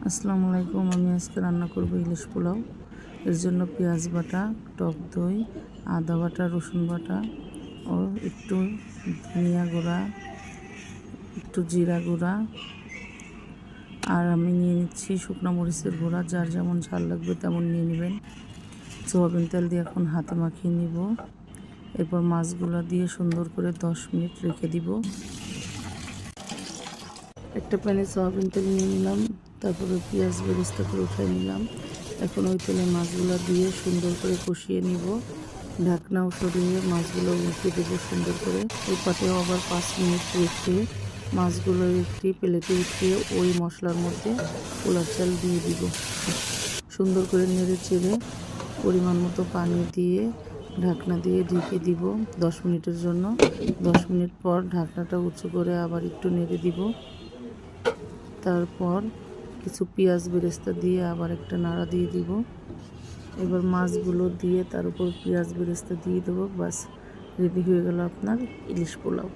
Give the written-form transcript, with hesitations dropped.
আসসালামু আলাইকুম। আমি আজকে রান্না করব ইলিশ পোলাও। এর জন্য পেঁয়াজ বাটা, টক দই, আদা বাটা, রসুন বাটা ও একটু ধনিয়া গুঁড়া, একটু জিরা গুঁড়া, আর আমি নিয়ে নিচ্ছি শুকনো মরিচের গুঁড়া। যার যেমন ঝাল লাগবে তেমন নিয়ে নেবেন। সয়াবিন তেল দিয়ে এখন হাতে মাখিয়ে নিব। এরপর মাছগুলো দিয়ে সুন্দর করে 10 মিনিট রেখে দিব। একটা প্যানে সয়াবিন তেল নিয়ে নিলাম, তারপরে পেঁয়াজ বেরেস্তা করে উঠাই নিলাম। এখন ওই তেলে মাছগুলো দিয়ে সুন্দর করে কষিয়ে নিব। ঢাকনাও সরিয়ে মাছগুলো উল্টে দেবো সুন্দর করে। ওই পাটেও আবার 5 মিনিট রেখে মাছগুলো একটি প্লেটে উঠিয়ে ওই মশলার মধ্যে পোলার চাল দিয়ে দিব। সুন্দর করে নেড়ে চেড়ে পরিমাণ মতো পানি দিয়ে ঢাকনা দিয়ে ঢেকে দিব 10 মিনিটের জন্য। 10 মিনিট পর ঢাকনাটা উঁচু করে আবার একটু নেড়ে দিব। তারপর কিছু পেঁয়াজ বেরেস্তা দিয়ে আবার একটা নাড়া দিয়ে দিব। এবার মাছগুলো দিয়ে তার উপর পেঁয়াজ বেরেস্তা দিয়ে দেবো। বাস, রেডি হয়ে গেল আপনার ইলিশ পোলাও।